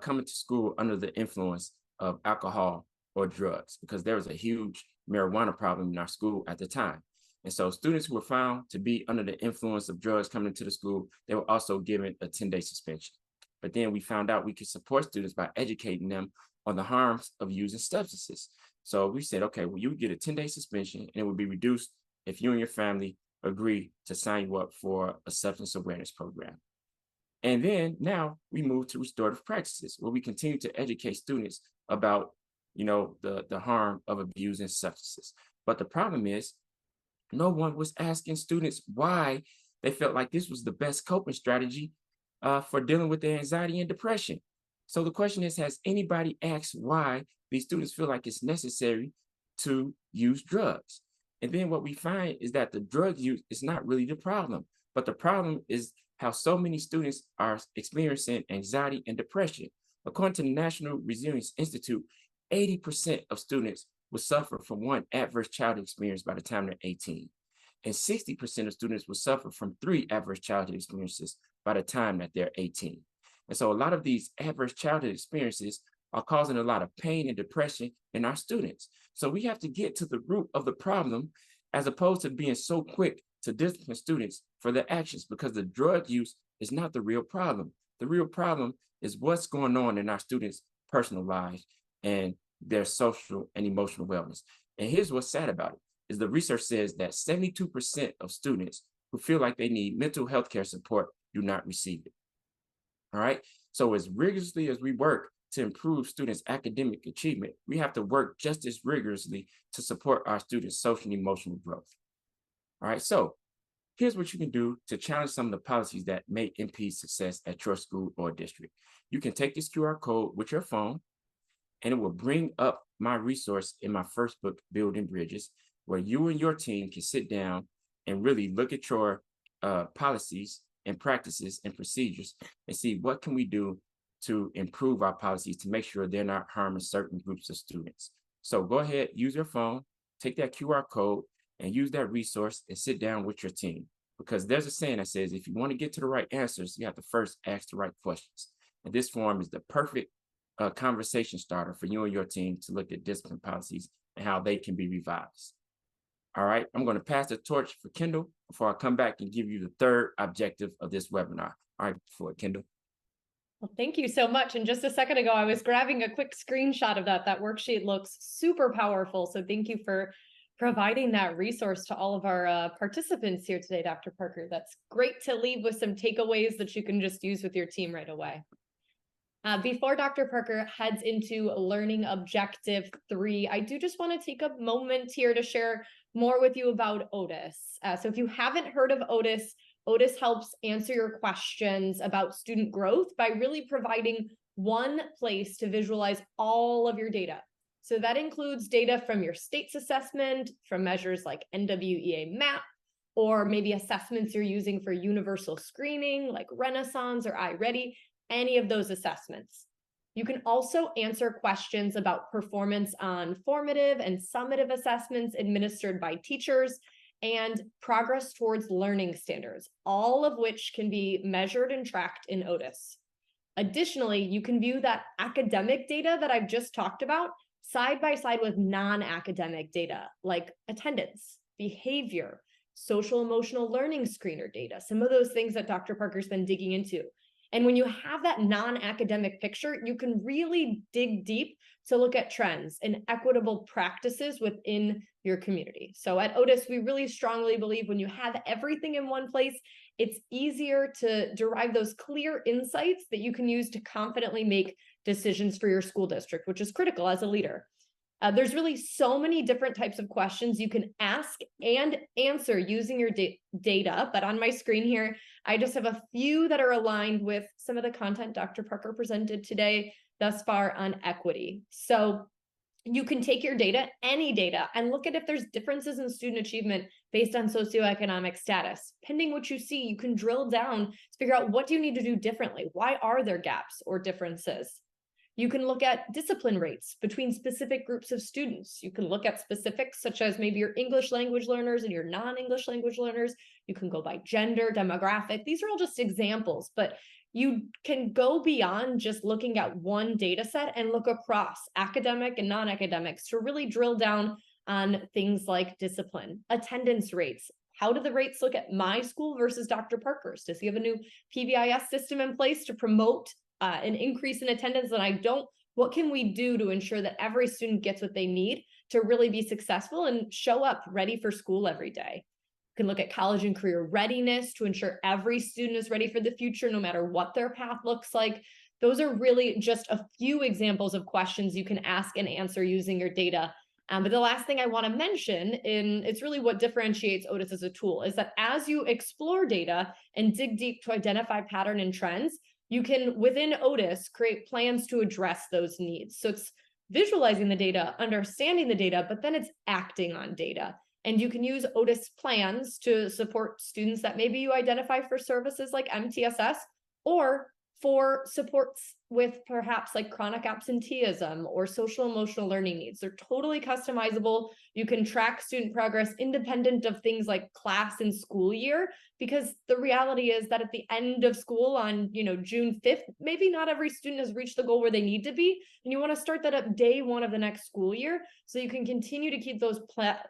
Speaker 2: coming to school under the influence of alcohol or drugs, because there was a huge marijuana problem in our school at the time. And so students who were found to be under the influence of drugs coming into the school, they were also given a 10-day suspension. But then we found out we could support students by educating them on the harms of using substances. So we said, okay, well, you would get a 10-day suspension and it would be reduced if you and your family agree to sign you up for a substance awareness program. And then now we move to restorative practices where we continue to educate students about, the harm of abusing substances. But the problem is no one was asking students why they felt like this was the best coping strategy for dealing with their anxiety and depression. So the question is, has anybody asked why these students feel like it's necessary to use drugs? And then what we find is that the drug use is not really the problem, but the problem is how so many students are experiencing anxiety and depression. According to the National Resilience Institute, 80% of students will suffer from one adverse childhood experience by the time they're 18. And 60% of students will suffer from 3 adverse childhood experiences by the time that they're 18. And so a lot of these adverse childhood experiences are causing a lot of pain and depression in our students. So we have to get to the root of the problem as opposed to being so quick to discipline students for their actions, because the drug use is not the real problem. The real problem is what's going on in our students' personal lives and their social and emotional wellness. And here's what's sad about it, is the research says that 72% of students who feel like they need mental health care support do not receive it. All right. So as rigorously as we work to improve students' academic achievement, we have to work just as rigorously to support our students' social and emotional growth. All right. So here's what you can do to challenge some of the policies that may impede success at your school or district. You can take this QR code with your phone and it will bring up my resource in my first book, Building Bridges, where you and your team can sit down and really look at your policies and practices and procedures and see what can we do to improve our policies to make sure they're not harming certain groups of students. So go ahead, use your phone, take that QR code and use that resource and sit down with your team. Because there's a saying that says, if you want to get to the right answers, you have to first ask the right questions. And this forum is the perfect conversation starter for you and your team to look at discipline policies and how they can be revised. All right, I'm going to pass the torch for Kendall before I come back and give you the third objective of this webinar. All right, for Kendall.
Speaker 1: Well, thank you so much. And just a second ago, I was grabbing a quick screenshot of that. That worksheet looks super powerful. So thank you for providing that resource to all of our participants here today, Dr. Parker. That's great to leave with some takeaways that you can just use with your team right away. Before Dr. Parker heads into learning objective 3, I do just want to take a moment here to share more with you about Otis. So if you haven't heard of Otis, Otis helps answer your questions about student growth by really providing one place to visualize all of your data. So that includes data from your state's assessment, from measures like NWEA MAP, or maybe assessments you're using for universal screening like Renaissance or iReady, any of those assessments. You can also answer questions about performance on formative and summative assessments administered by teachers and progress towards learning standards, all of which can be measured and tracked in Otis. Additionally, you can view that academic data that I've just talked about side by side with non-academic data like attendance, behavior, social emotional learning screener data, some of those things that Dr. Parker's been digging into. And when you have that non-academic picture, you can really dig deep to look at trends and equitable practices within your community. So at Otis, we really strongly believe when you have everything in one place, it's easier to derive those clear insights that you can use to confidently make decisions for your school district, which is critical as a leader. There's really so many different types of questions you can ask and answer using your data, but on my screen here, I just have a few that are aligned with some of the content Dr. Parker presented today thus far on equity. So you can take your data, any data, and look at if there's differences in student achievement based on socioeconomic status. Pending what you see, you can drill down to figure out what do you need to do differently? Why are there gaps or differences? You can look at discipline rates between specific groups of students. You can look at specifics such as maybe your English language learners and your non-English language learners. You can go by gender, demographic. These are all just examples, but you can go beyond just looking at one data set and look across academic and non-academics to really drill down on things like discipline, attendance rates. How do the rates look at my school versus Dr. Parker's? Does he have a new PBIS system in place to promote an increase in attendance that I don't? What can we do to ensure that every student gets what they need to really be successful and show up ready for school every day? You can look at college and career readiness to ensure every student is ready for the future, no matter what their path looks like. Those are really just a few examples of questions you can ask and answer using your data. But the last thing I want to mention, and it's really what differentiates Otis as a tool, is that as you explore data and dig deep to identify pattern and trends, you can, within Otis, create plans to address those needs. So it's visualizing the data, understanding the data, but then it's acting on data. And you can use Otis plans to support students that maybe you identify for services like MTSS or for supports with perhaps like chronic absenteeism or social emotional learning needs. They're totally customizable. You can track student progress independent of things like class and school year, because the reality is that at the end of school on, June 5th, maybe not every student has reached the goal where they need to be. And you want to start that up day one of the next school year so you can continue to keep those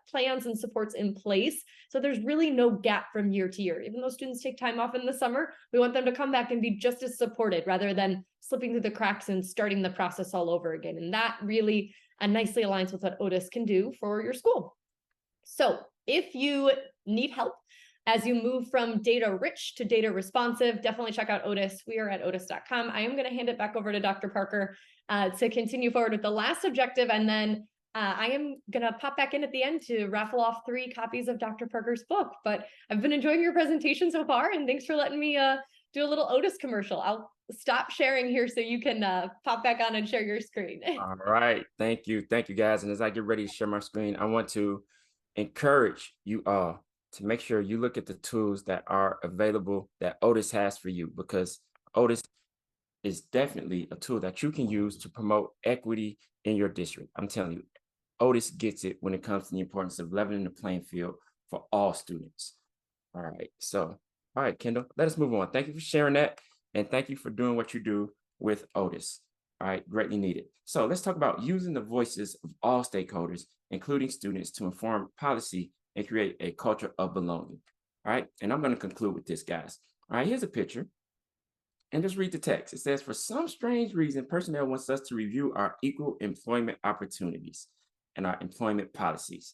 Speaker 1: plans and supports in place. So there's really no gap from year to year. Even though students take time off in the summer, we want them to come back and be just as supported rather than slipping through the cracks and starting the process all over again. And that really nicely aligns with what Otis can do for your school. So if you need help as you move from data rich to data responsive, definitely check out Otis. We are at otis.com. I am going to hand it back over to Dr. Parker to continue forward with the last objective. And then I am going to pop back in at the end to raffle off 3 copies of Dr. Parker's book. But I've been enjoying your presentation so far, and thanks for letting me do a little Otis commercial. I'll stop sharing here so you can pop back on and share your screen.
Speaker 2: All right. Thank you. Thank you, guys. And as I get ready to share my screen, I want to encourage you all to make sure you look at the tools that are available that Otis has for you, because Otis is definitely a tool that you can use to promote equity in your district. I'm telling you, Otis gets it when it comes to the importance of leveling the playing field for all students. All right. So, all right, Kendall, let us move on. Thank you for sharing that. And thank you for doing what you do with Otis. All right, greatly needed. So let's talk about using the voices of all stakeholders, including students, to inform policy and create a culture of belonging. All right, and I'm going to conclude with this, guys. All right, here's a picture. And just read the text. It says, for some strange reason, personnel wants us to review our equal employment opportunities and our employment policies.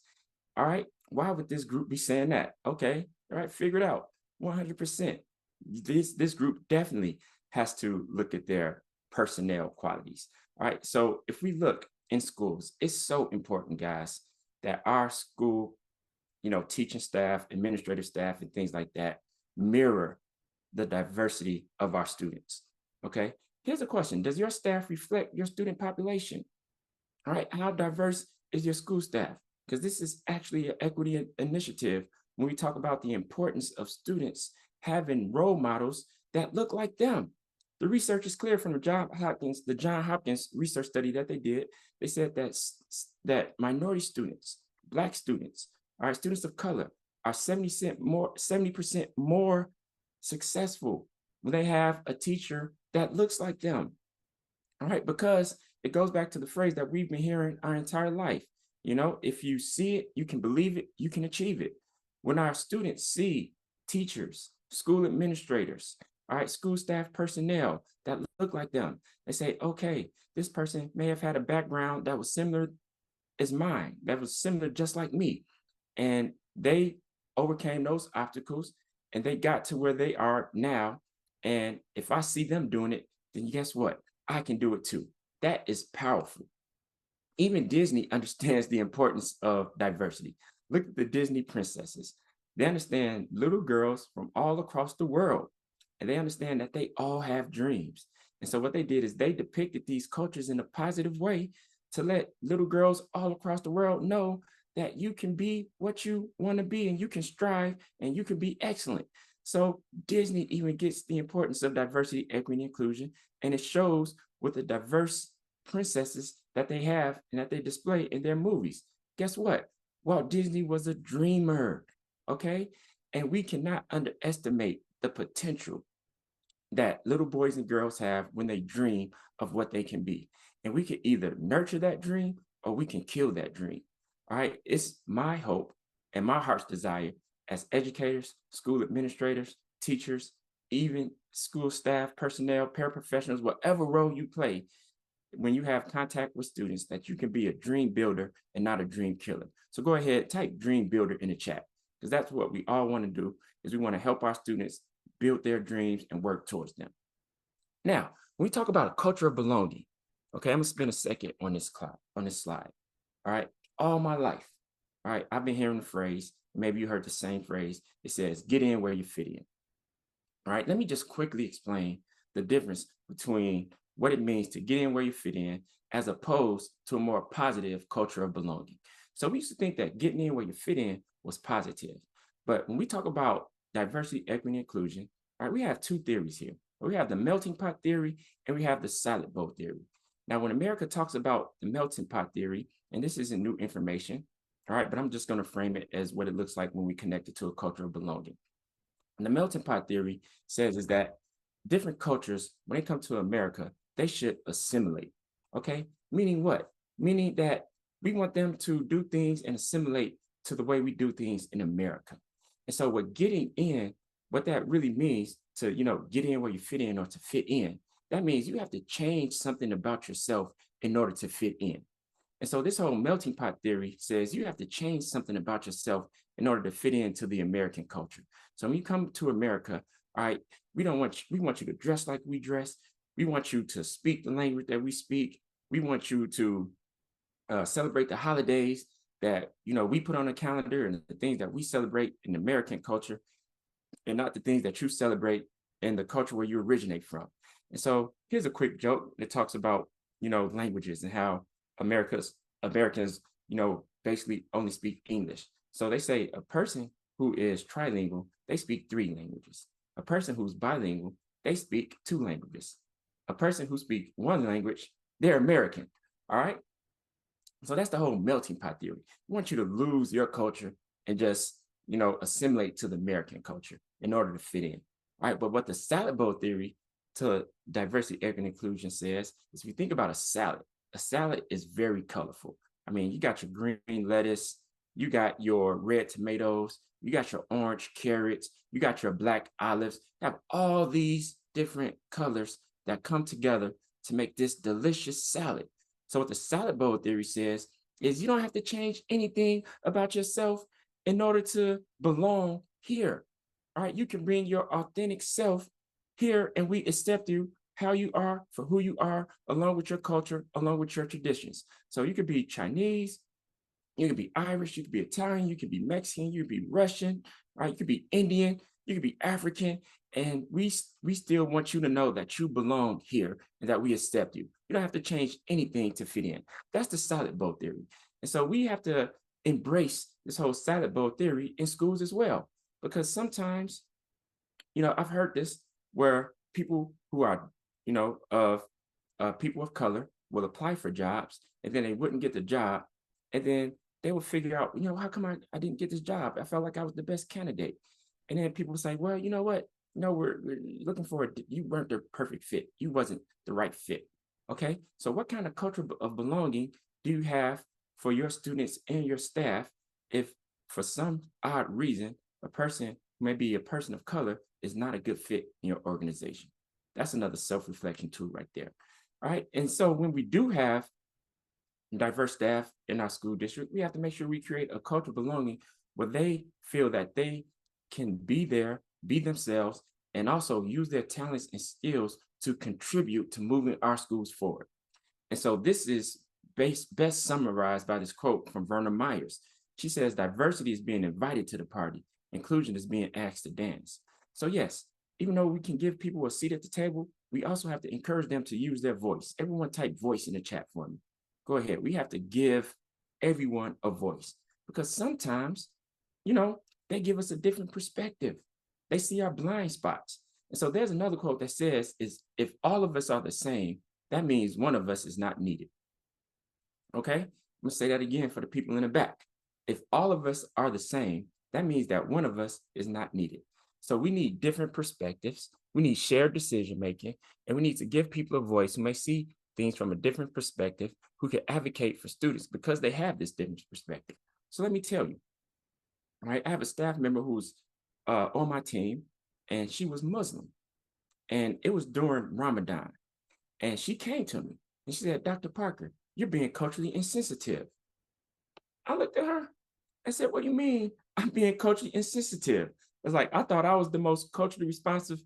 Speaker 2: All right, why would this group be saying that? Okay, all right, figure it out. 100%. This group definitely has to look at their personnel qualities. All right, so if we look in schools, it's so important, guys, that our school, teaching staff, administrative staff, and things like that mirror the diversity of our students. Okay, here's a question. Does your staff reflect your student population? All right, how diverse is your school staff? Because this is actually an equity initiative when we talk about the importance of students having role models that look like them. The research is clear from the John Hopkins research study that they did. They said that minority students, Black students, all right, students of color are 70% more successful when they have a teacher that looks like them. All right, because it goes back to the phrase that we've been hearing our entire life. If you see it, you can believe it, you can achieve it. When our students see teachers, school administrators, all right, school staff personnel that look like them, they say, okay, this person may have had a background that was similar as mine, that was similar just like me. And they overcame those obstacles and they got to where they are now. And if I see them doing it, then guess what? I can do it too. That is powerful. Even Disney understands the importance of diversity. Look at the Disney princesses. They understand little girls from all across the world, and they understand that they all have dreams. And so what they did is they depicted these cultures in a positive way to let little girls all across the world know that you can be what you want to be and you can strive and you can be excellent. So Disney even gets the importance of diversity, equity, and inclusion, and it shows with the diverse princesses that they have and that they display in their movies. Guess what? Walt Disney was a dreamer, okay? And we cannot underestimate the potential that little boys and girls have when they dream of what they can be. And we can either nurture that dream or we can kill that dream. All right, it's my hope and my heart's desire as educators, school administrators, teachers, even school staff, personnel, paraprofessionals, whatever role you play, when you have contact with students, that you can be a dream builder and not a dream killer. So go ahead, type dream builder in the chat, because that's what we all want to do, is we want to help our students build their dreams and work towards them. Now, when we talk about a culture of belonging, okay, I'm gonna spend a second on this slide. All right, all my life, all right, I've been hearing the phrase, maybe you heard the same phrase, it says, get in where you fit in. All right, let me just quickly explain the difference between what it means to get in where you fit in as opposed to a more positive culture of belonging. So we used to think that getting in where you fit in was positive. But when we talk about diversity, equity, and inclusion, all right, we have two theories here. We have the melting pot theory and we have the salad bowl theory. Now, when America talks about the melting pot theory, and this isn't new information, all right, but I'm just going to frame it as what it looks like when we connect it to a culture of belonging. And the melting pot theory says is that different cultures, when they come to America, they should assimilate, okay? Meaning what? Meaning that we want them to do things and assimilate to the way we do things in America. And so with getting in, what that really means to, get in where you fit in or to fit in, that means you have to change something about yourself in order to fit in. And so this whole melting pot theory says you have to change something about yourself in order to fit into the American culture. So when you come to America, all right, we want you to dress like we dress. We want you to speak the language that we speak. We want you to celebrate the holidays that, we put on the calendar and the things that we celebrate in American culture and not the things that you celebrate in the culture where you originate from. And so here's a quick joke that talks about, languages and how Americans, basically only speak English. So they say a person who is trilingual, they speak 3 languages. A person who's bilingual, they speak 2 languages. A person who speaks 1 language, they're American. All right. So that's the whole melting pot theory. We want you to lose your culture and just, assimilate to the American culture in order to fit in. All right. But what the salad bowl theory to diversity, equity, and inclusion says is if you think about a salad is very colorful. I mean, you got your green lettuce, you got your red tomatoes, you got your orange carrots, you got your black olives. You have all these different colors that come together to make this delicious salad. So what the salad bowl theory says is you don't have to change anything about yourself in order to belong here. All right, you can bring your authentic self here and we accept you how you are for who you are, along with your culture, along with your traditions. So you could be Chinese, you could be Irish, you could be Italian, you could be Mexican, you could be Russian, right? You could be Indian, you could be African, and we still want you to know that you belong here and that we accept you. You don't have to change anything to fit in. That's the salad bowl theory. And so we have to embrace this whole salad bowl theory in schools as well, because sometimes, I've heard this where people who are, of people of color will apply for jobs and then they wouldn't get the job. And then they will figure out, how come I didn't get this job? I felt like I was the best candidate. And then people say, well, you know what? No, we're looking for you weren't the perfect fit. You wasn't the right fit. Okay. So what kind of culture of belonging do you have for your students and your staff if for some odd reason a person, maybe a person of color, is not a good fit in your organization? That's another self-reflection tool right there. All right. And so when we do have diverse staff in our school district, we have to make sure we create a culture of belonging where they feel that they can be there, be themselves, and also use their talents and skills to contribute to moving our schools forward. And so this is best summarized by this quote from Verna Myers. She says, diversity is being invited to the party. Inclusion is being asked to dance. So yes, even though we can give people a seat at the table, we also have to encourage them to use their voice. Everyone type voice in the chat for me. Go ahead. We have to give everyone a voice because sometimes, they give us a different perspective. They see our blind spots. And so there's another quote that says, is if all of us are the same, that means one of us is not needed. Okay, I'm gonna say that again for the people in the back. If all of us are the same, that means that one of us is not needed. So we need different perspectives. We need shared decision making, and we need to give people a voice who may see things from a different perspective, who can advocate for students because they have this different perspective. So let me tell you, right? I have a staff member who's on my team, and she was Muslim, and it was during Ramadan, and she came to me and she said, Dr. Parker, you're being culturally insensitive. I looked at her and said, what do you mean I'm being culturally insensitive? It's like, I thought I was the most culturally responsive,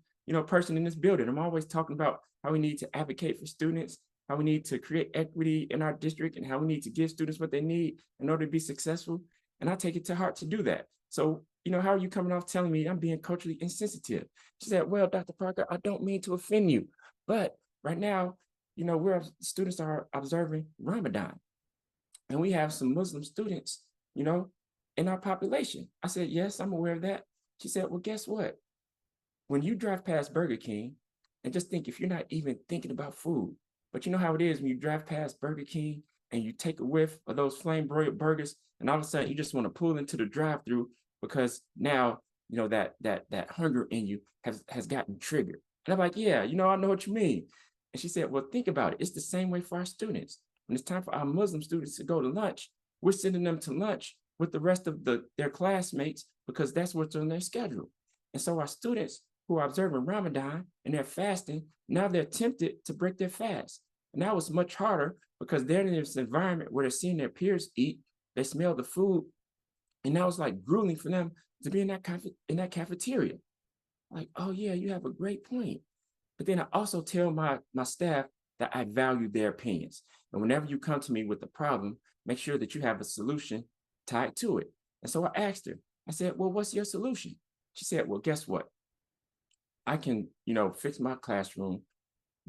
Speaker 2: person in this building. I'm always talking about how we need to advocate for students, how we need to create equity in our district, and how we need to give students what they need in order to be successful. And I take it to heart to do that. So, how are you coming off telling me I'm being culturally insensitive? She said, well, Dr. Parker, I don't mean to offend you, but right now, students are observing Ramadan, and we have some Muslim students, in our population. I said, yes, I'm aware of that. She said, well, guess what? When you drive past Burger King, and just think if you're not even thinking about food, but you know how it is when you drive past Burger King and you take a whiff of those flame broiled burgers, and all of a sudden you just want to pull into the drive-through because now that hunger in you has gotten triggered. And I'm like, yeah, I know what you mean. And she said, well, think about it. It's the same way for our students. When it's time for our Muslim students to go to lunch, we're sending them to lunch with the rest of their classmates because that's what's on their schedule. And so our students who are observing Ramadan and they're fasting, now they're tempted to break their fast. And now it's much harder because they're in this environment where they're seeing their peers eat, they smell the food, and now it's like grueling for them to be in that cafeteria. Like, oh yeah, you have a great point. But then I also tell my staff that I value their opinions. And whenever you come to me with a problem, make sure that you have a solution tied to it. And so I asked her, I said, well, what's your solution? She said, well, guess what? I can, fix my classroom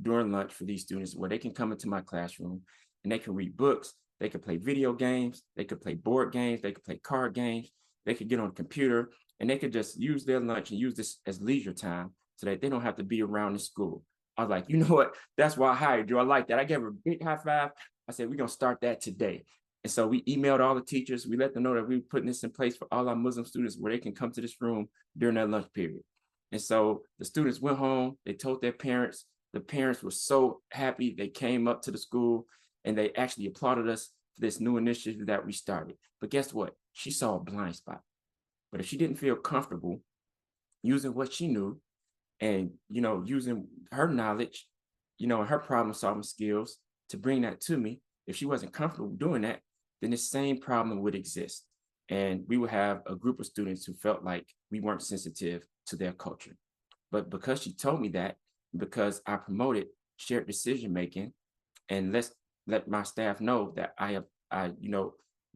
Speaker 2: during lunch for these students where they can come into my classroom and they can read books, they could play video games, they could play board games, they could play card games, they could get on a computer, and they could just use their lunch and use this as leisure time so that they don't have to be around the school. I was like, you know what? That's why I hired you. I like that. I gave her a big high five. I said, we're going to start that today. And so we emailed all the teachers. We let them know that we were putting this in place for all our Muslim students where they can come to this room during their lunch period. And so the students went home. They told their parents. The parents were so happy. They came up to the school and they actually applauded us for this new initiative that we started. But guess what? She saw a blind spot. But if she didn't feel comfortable using what she knew and, using her knowledge, her problem solving skills to bring that to me, if she wasn't comfortable doing that, then the same problem would exist. And we would have a group of students who felt like we weren't sensitive to their culture. But because she told me that, because I promoted shared decision making and let my staff know that I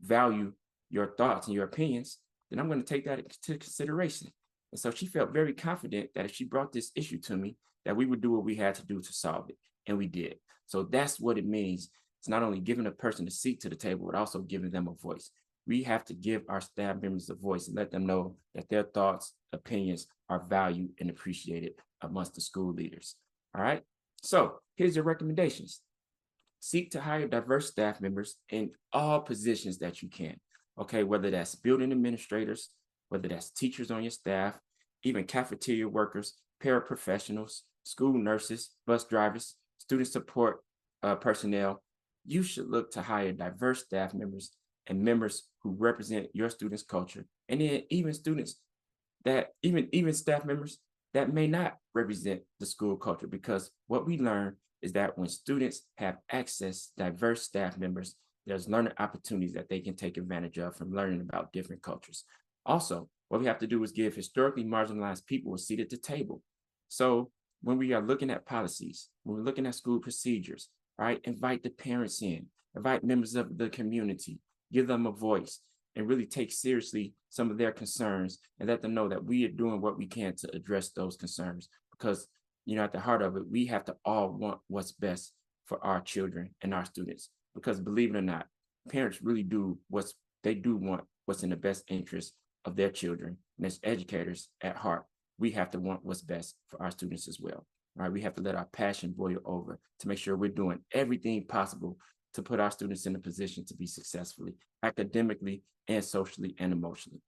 Speaker 2: value your thoughts and your opinions, then I'm going to take that into consideration. And so she felt very confident that if she brought this issue to me, that we would do what we had to do to solve it. And we did. So that's what it means. It's not only giving a person a seat to the table, but also giving them a voice. We have to give our staff members a voice and let them know that their thoughts, opinions are valued and appreciated amongst the school leaders. All right. So here's your recommendations. Seek to hire diverse staff members in all positions that you can. Okay, whether that's building administrators, whether that's teachers on your staff, even cafeteria workers, paraprofessionals, school nurses, bus drivers, student support personnel. You should look to hire diverse staff members and members who represent your students' culture, and then even students that even staff members that may not represent the school culture, because what we learn is that when students have access to diverse staff members, there's learning opportunities that they can take advantage of from learning about different cultures. Also, what we have to do is give historically marginalized people a seat at the table. So when we are looking at policies, when we're looking at school procedures, right, invite the parents in, invite members of the community, give them a voice, and really take seriously some of their concerns and let them know that we are doing what we can to address those concerns. Because, at the heart of it, we have to all want what's best for our children and our students. Because believe it or not, parents really do want what's in the best interest of their children. And as educators at heart, we have to want what's best for our students as well. All right, we have to let our passion boil over to make sure we're doing everything possible to put our students in a position to be successfully, academically and socially and emotionally.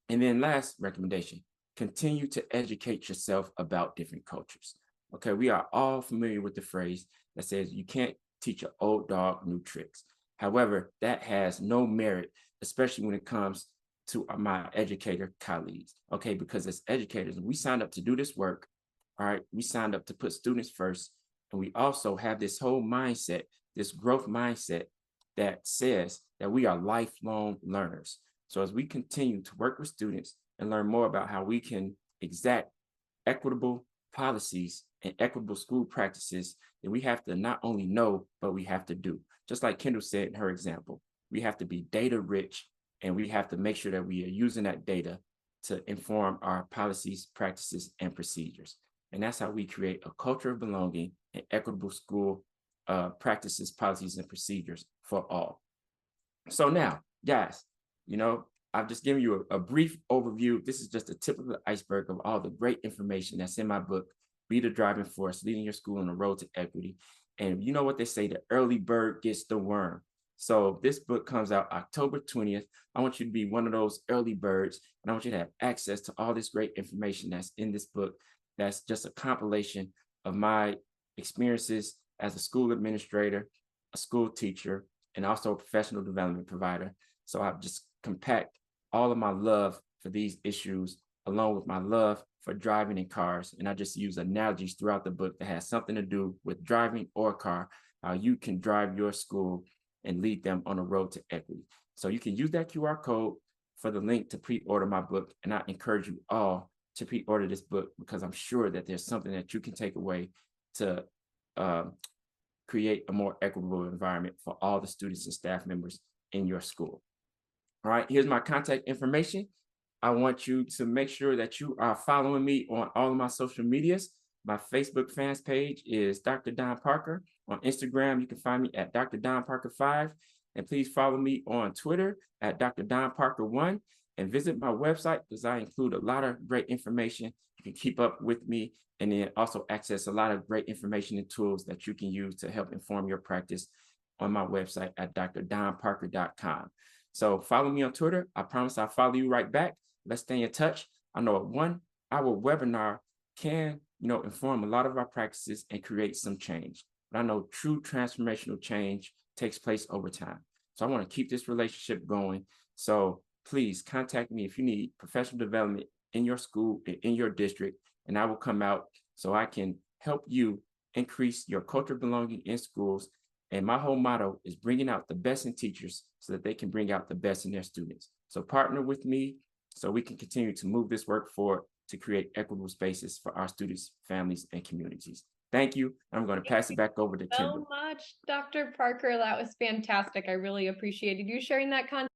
Speaker 2: And then last recommendation, continue to educate yourself about different cultures. Okay, we are all familiar with the phrase that says you can't teach an old dog new tricks. However, that has no merit, especially when it comes to my educator colleagues. Okay, because as educators, we signed up to do this work. All right, we signed up to put students first. And we also have this whole mindset, this growth mindset that says that we are lifelong learners. So as we continue to work with students and learn more about how we can exact equitable policies and equitable school practices, then we have to not only know, but we have to do. Just like Kendall said in her example, we have to be data rich, and we have to make sure that we are using that data to inform our policies, practices, and procedures. And that's how we create a culture of belonging and equitable school practices, policies, and procedures for all. So now, guys, I've just given you a brief overview. This is just the tip of the iceberg of all the great information that's in my book, Be the Driving Force, Leading Your School on the Road to Equity. And you know what they say, the early bird gets the worm. So this book comes out October 20th. I want you to be one of those early birds, and I want you to have access to all this great information that's in this book. That's just a compilation of my experiences as a school administrator, a school teacher, and also a professional development provider. So I've just compact all of my love for these issues, along with my love for driving in cars. And I just use analogies throughout the book that has something to do with driving or a car, how you can drive your school and lead them on a road to equity. So you can use that QR code for the link to pre-order my book. And I encourage you all to pre-order this book, because I'm sure that there's something that you can take away to create a more equitable environment for all the students and staff members in your school. All right, here's my contact information. I want you to make sure that you are following me on all of my social medias. My Facebook fans page is Dr. Don Parker. On Instagram, you can find me at Dr. Don Parker 5. And please follow me on Twitter at Dr. Don Parker 1. And visit my website because I include a lot of great information. You can keep up with me and then also access a lot of great information and tools that you can use to help inform your practice on my website at drdonparker.com. So follow me on Twitter. I promise I'll follow you right back. Let's stay in touch. I know a 1-hour webinar can, inform a lot of our practices and create some change. But I know true transformational change takes place over time. So I want to keep this relationship going. So please contact me if you need professional development in your school, in your district, and I will come out so I can help you increase your culture of belonging in schools. And my whole motto is bringing out the best in teachers so that they can bring out the best in their students. So partner with me so we can continue to move this work forward to create equitable spaces for our students, families, and communities. Thank you. I'm going to pass it back over to Kimberly.
Speaker 1: So much, Dr. Parker. That was fantastic. I really appreciated you sharing that content.